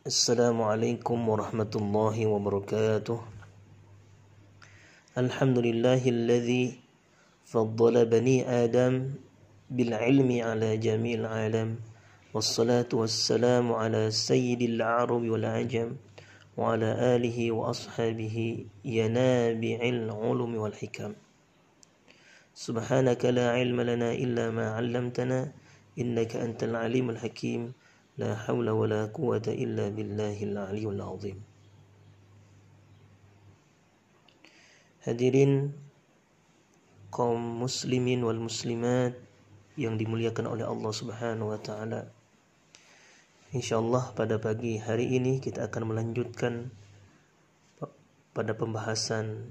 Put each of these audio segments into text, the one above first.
Assalamualaikum warahmatullahi wabarakatuh. Alhamdulillahilladzi faddala bani Adam bil ilmi ala jamil alam. Wassalatu wassalamu ala sayyidil a'rabi wal ajam wa ala alihi wa ashabihi yanabi'il ulumi wal hikam. Subhanaka la ilma lana illa ma 'allamtana innaka antal alimul hakim. La hawla wa la quwwata illa billahil aliyyil azim. Hadirin kaum muslimin wal muslimat yang dimuliakan oleh Allah Subhanahu wa taala. Insyaallah pada pagi hari ini kita akan melanjutkan pada pembahasan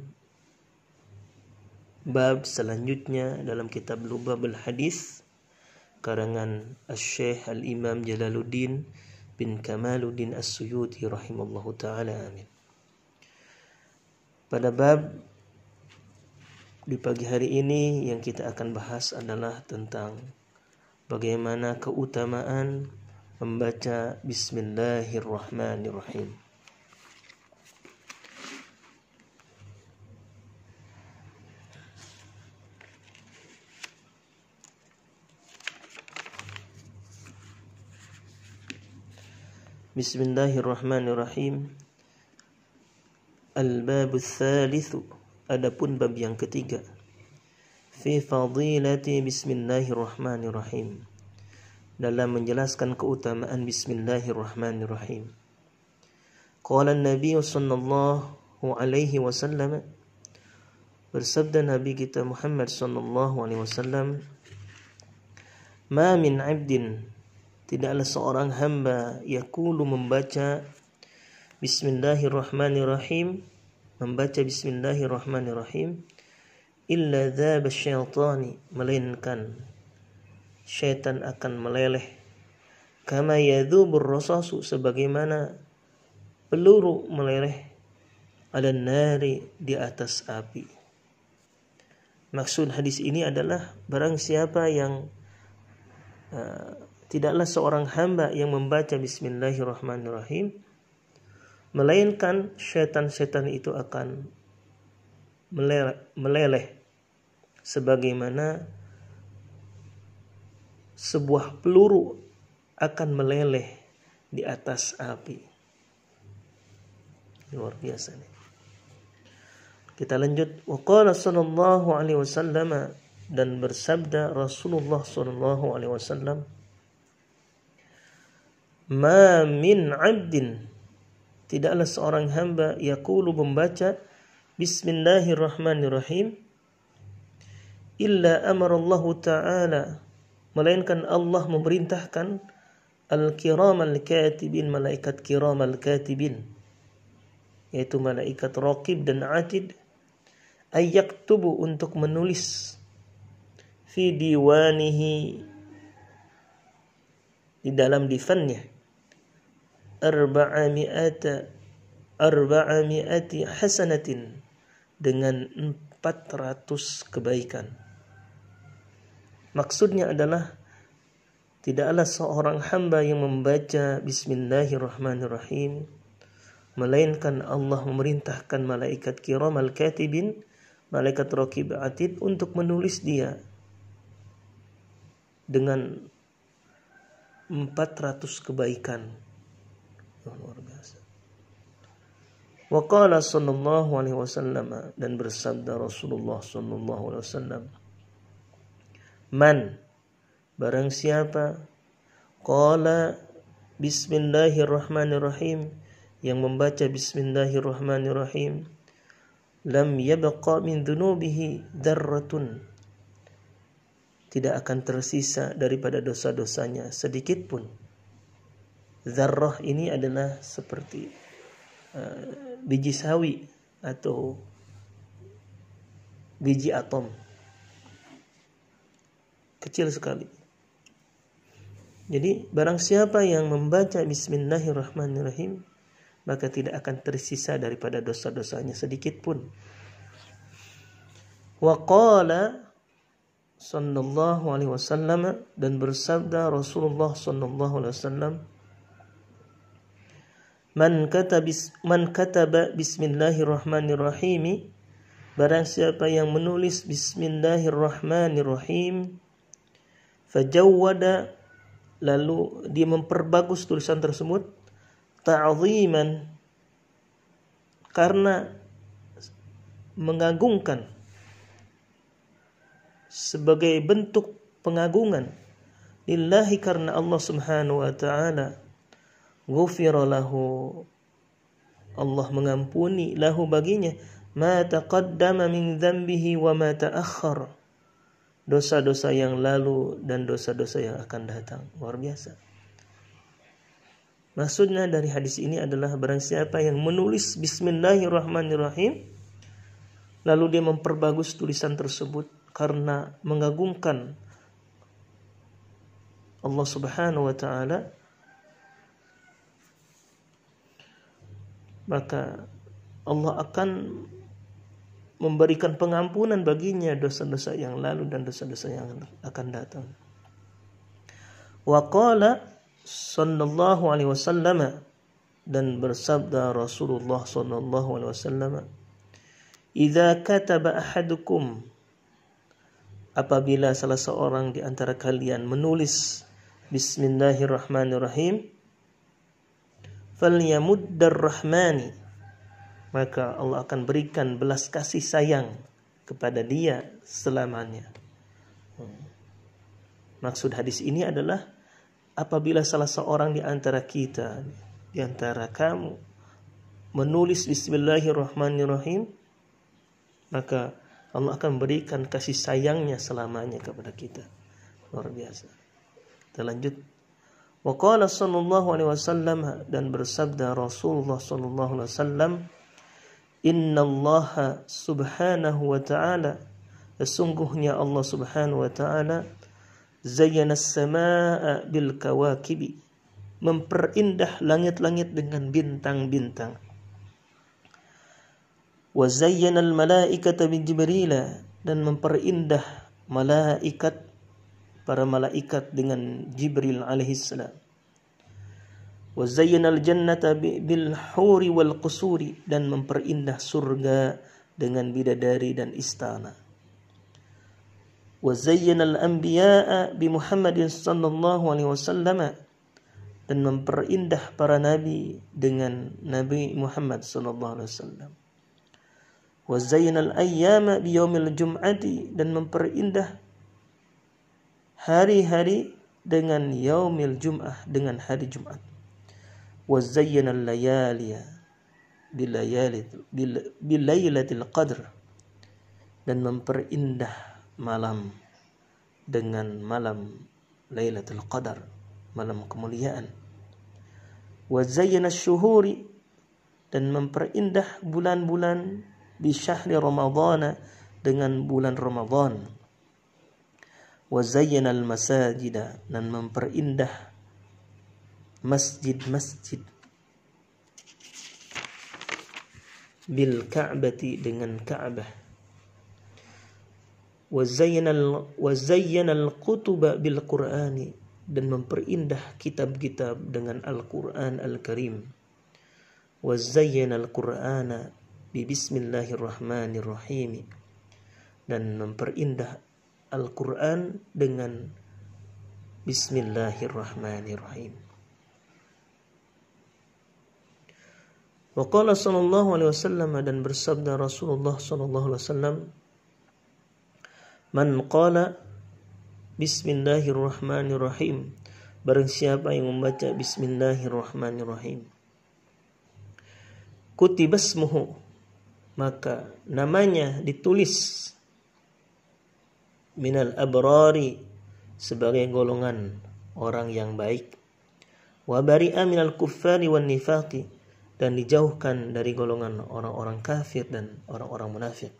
bab selanjutnya dalam kitab Lubabul Hadis karangan Asy-Syaikh Al-Imam Jalaluddin bin Kamaluddin As-Suyuti rahimallahu taala, amin. Pada bab di pagi hari ini yang kita akan bahas adalah tentang bagaimana keutamaan membaca Bismillahirrahmanirrahim. Bismillahirrahmanirrahim. Al-babul tsalitsu, adapun bab yang ketiga. Fi fadilati Bismillahirrahmanirrahim, dalam menjelaskan keutamaan Bismillahirrahmanirrahim. Qala an-nabiy sallallahu alaihi wasallam, bersabda Nabi kita Muhammad sallallahu alaihi wasallam, ma min 'abdin, tidaklah seorang hamba yaqulu membaca Bismillahirrahmanirrahim, membaca Bismillahirrahmanirrahim, illa dzaba syaitani, melainkan syaitan akan meleleh, kama yadzubur rasasu, sebagaimana peluru meleleh, ala nari, di atas api. Maksud hadis ini adalah barang siapa yang tidaklah seorang hamba yang membaca Bismillahirrahmanirrahim, melainkan syaitan-syaitan itu akan meleleh sebagaimana sebuah peluru akan meleleh di atas api. Luar biasa nih. Kita lanjut. Wa qala sallallahu alaihi wasallam, dan bersabda Rasulullah sallallahu alaihi wasallam, ma min 'abdin, tidaklah seorang hamba yaqulu membaca Bismillahirrahmanirrahim, illa amarallahu ta'ala, melainkan Allah memerintahkan al-kiramal katibin, malaikat kiramal katibin, yaitu malaikat raqib dan atid, ayyaktubu, untuk menulis, fi diwanihi, di dalam divannya, arba'ami'ati hasanatin, dengan 400 kebaikan. Maksudnya adalah tidaklah seorang hamba yang membaca Bismillahirrahmanirrahim, melainkan Allah memerintahkan malaikat kiramal katibin, malaikat raqib atid, untuk menulis dia dengan 400 kebaikan. Luar biasa. Wa qala sallallahu alaihi wasallam, dan bersabda Rasulullah sallallahu alaihi wasallam, man, barang siapa, qala Bismillahirrahmanirrahim, yang membaca Bismillahirrahmanirrahim, lam yabqa min dhunubihi dzarratun, tidak akan tersisa daripada dosa-dosanya sedikit pun. Zarrah ini adalah seperti biji sawi atau biji atom, kecil sekali. Jadi barang siapa yang membaca Bismillahirrahmanirrahim, maka tidak akan tersisa daripada dosa-dosanya sedikit pun. Wa qala sallallahu alaihi wasallam, dan bersabda Rasulullah sallallahu alaihi wasallam, man kataba bismillahirrahmanirrahim, barang siapa yang menulis bismillahirrahmanirrahim, fajawwada, lalu dia memperbagus tulisan tersebut, ta'ziman, karena mengagungkan, sebagai bentuk pengagungan lillahi, karena Allah Subhanahu wa ta'ala, ghufira lahu, Allah mengampuni, lahu baginya, ma taqaddama min dzambihi wa ma ta'akhkhar, dosa-dosa yang lalu dan dosa-dosa yang akan datang. Luar biasa. Maksudnya dari hadis ini adalah barang siapa yang menulis bismillahirrahmanirrahim, lalu dia memperbagus tulisan tersebut karena mengagungkan Allah Subhanahu wa ta'ala, maka Allah akan memberikan pengampunan baginya dosa-dosa yang lalu dan dosa-dosa yang akan datang. Wa qala sallallahu alaihi wasallam, dan bersabda Rasulullah sallallahu alaihi wasallam, idza kataba ahadukum, apabila salah seorang di antara kalian menulis bismillahirrahmanirrahim, falyamuddar rahmani, maka Allah akan berikan belas kasih sayang kepada dia selamanya. Maksud hadis ini adalah apabila salah seorang di antara kita, di antara kamu, menulis bismillahirrahmanirrahim, maka Allah akan berikan kasih sayangnya selamanya kepada kita. Luar biasa. Kita lanjut. Wa qala sallallahu alaihi wasallam, dan bersabda Rasulullah sallallahu alaihi wasallam, innallaha subhanahu wa ta'ala, sesungguhnya Allah Subhanahu wa ta'ala, zayyana as-samaa'a bil kawakibi, memperindah langit-langit dengan bintang-bintang. Wa zayyana al-malaikata bi Jibril, dan memperindah malaikat, para malaikat dengan Jibril alaihissalam. Wa zayyana al-jannata bil huri wal qusuri, dan memperindah surga dengan bidadari dan istana. Wa zayyana al-anbiya'a bi Muhammadin sallallahu alaihi wasallam, dan memperindah para nabi dengan Nabi Muhammad sallallahu alaihi wasallam. Wa zayyana al-ayyama bi yaumil jum'ati, dan memperindah hari-hari dengan yaumil jum'ah, dengan hari Jumat. Wa zayyana al-layaliya bilailatil qadr, dan memperindah malam dengan malam Lailatul Qadar, malam kemuliaan. Wa zayyana asy-syuhuri, dan memperindah bulan-bulan bi syahri Ramadhan, dengan bulan Ramadan. Wa zayyana al-masajida, dan memperindah masjid-masjid bil Ka'bati, dengan Ka'bah. Wa zayyana al-kutuba bil Qur'ani, dan memperindah kitab-kitab dengan Al-Qur'an Al-Karim. Wa zayyana al-Qur'ana bi bismillahirrahmanirrahim, dan memperindah Al-Qur'an dengan bismillahirrahmanirrahim. Wa qala sallallahu alaihi wasallam, dan bersabda Rasulullah sallallahu alaihi wasallam, man qala bismillahirrahmanirrahim, barang siapa yang membaca bismillahirrahmanirrahim, kutibasmuhu, maka namanya ditulis, minal abrari, sebagai golongan orang yang baik, wa bari'a minal kuffari wan nifaqi, dan dijauhkan dari golongan orang-orang kafir dan orang-orang munafik.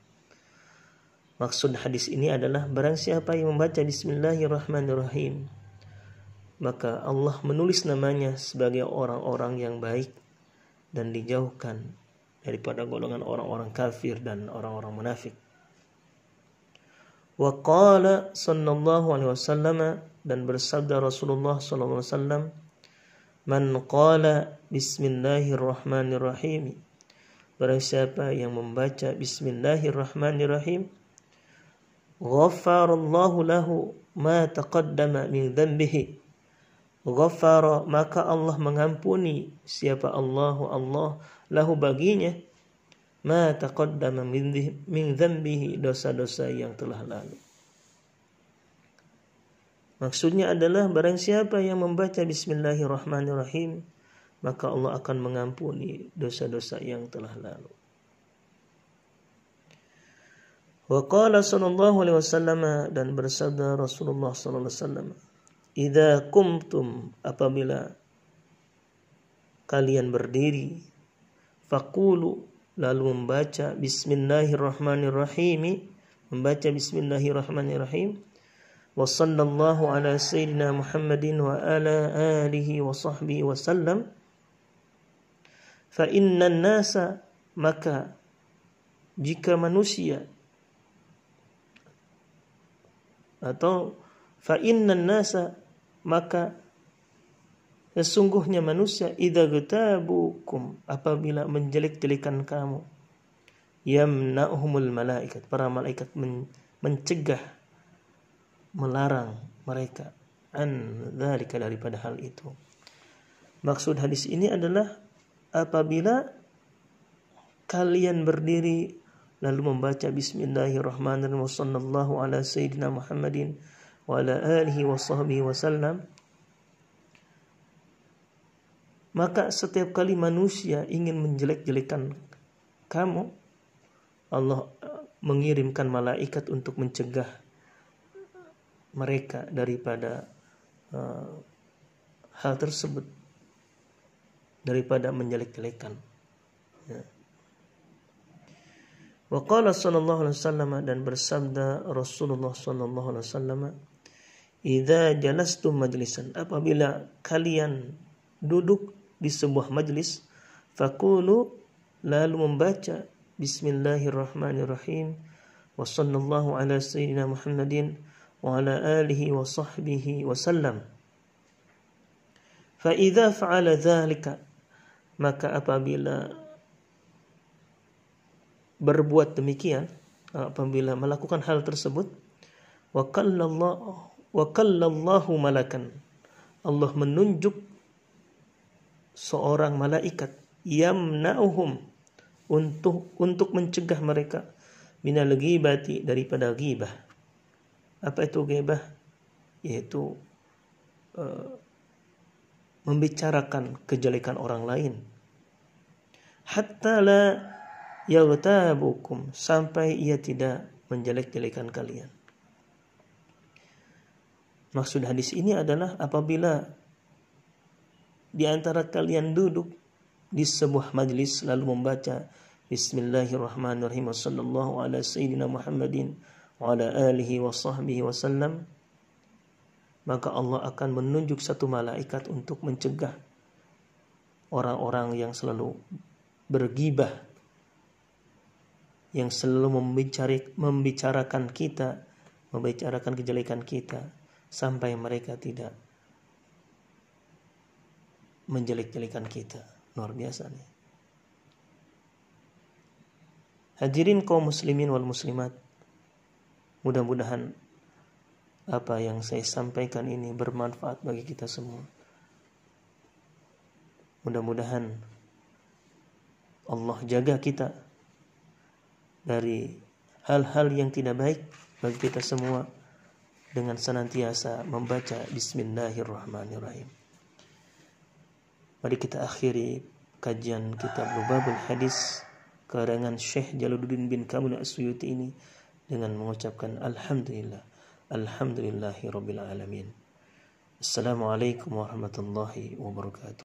Maksud hadis ini adalah barang siapa yang membaca bismillahirrahmanirrahim, maka Allah menulis namanya sebagai orang-orang yang baik dan dijauhkan daripada golongan orang-orang kafir dan orang-orang munafik. Wa qala sallallahu alaihi wasallam, dan bersabda Rasulullah sallallahu alaihi wasallam, Man qala bismillahirrahmanirrahim, barang siapa yang membaca bismillahirrahmanirrahim, ghafarallahu lahu ma taqaddama min dhanbihi. Ghafara, maka Allah mengampuni, siapa Allah lahu baginya, ma taqaddama min dhanbihi, dosa-dosa yang telah lalu. Maksudnya adalah barang siapa yang membaca bismillahirrahmanirrahim, maka Allah akan mengampuni dosa-dosa yang telah lalu. Wa qala sallallahu alaihi wasallam, dan bersabda Rasulullah sallallahu alaihi wasallam, idza qumtum, apabila kalian berdiri, faqulu, lalu membaca bismillahirrahmanirrahim, membaca bismillahirrahmanirrahim, wa sallallahu ala sayyidina Muhammadin wa ala alihi wa sahbihi wa sallam, fa innan nasa, maka jika manusia, atau fa innan nasa, maka sesungguhnya manusia, idza gatabukum, apabila menjelek-jelekan kamu, yamna'uhumul malaikat, para malaikat mencegah, melarang mereka, an dzalika, daripada hal itu. Maksud hadis ini adalah apabila kalian berdiri lalu membaca bismillahirrahmanirrahim, sallallahu ala sayyidina Muhammadin wa ala alihi wa sahbihi wasallam, maka setiap kali manusia ingin menjelek-jelekan kamu, Allah mengirimkan malaikat untuk mencegah mereka daripada hal tersebut, daripada menjelek-jelekan. Ya. Wa qala sallallahu alaihi wasallam, dan bersabda Rasulullah sallallahu alaihi wasallam, idza jalastum majlisan, apabila kalian duduk di sebuah majlis, faqulu, lalu membaca bismillahirrahmanirrahim, wa sallallahu ala sayyidina Muhammadin wa ala alihi wa sahbihi wa sallam. Fa idza fa'ala dzalika, maka apabila berbuat demikian, apabila melakukan hal tersebut, wa kallallahu malakan, Allah menunjuk seorang malaikat, yamna'uhum, untuk mencegah mereka, minal ghibati, daripada ghibah. Apa itu ghibah? Yaitu membicarakan kejelekan orang lain. Hatta la yaghtabukum, sampai ia tidak menjelek-jelekan kalian. Maksud hadis ini adalah apabila di antara kalian duduk di sebuah majlis lalu membaca bismillahirrahmanirrahim, sallallahu ala sayyidina Muhammadin wa ala alihi wa sahbihi wa sallam, maka Allah akan menunjuk satu malaikat untuk mencegah orang-orang yang selalu bergibah, yang selalu membicarakan kita, membicarakan kejelekan kita, sampai mereka tidak menjelek-jelekan kita. Luar biasa nih. Hadirin kaum muslimin wal muslimat, mudah-mudahan apa yang saya sampaikan ini bermanfaat bagi kita semua. Mudah-mudahan Allah jaga kita dari hal-hal yang tidak baik bagi kita semua dengan senantiasa membaca bismillahirrahmanirrahim. Mari kita akhiri kajian kitab Lubabul Hadis karangan Syekh Jalaluddin bin Kamil As-Suyuti ini dengan mengucapkan alhamdulillah, alhamdulillahi rabbil alamin. Assalamualaikum warahmatullahi wabarakatuh.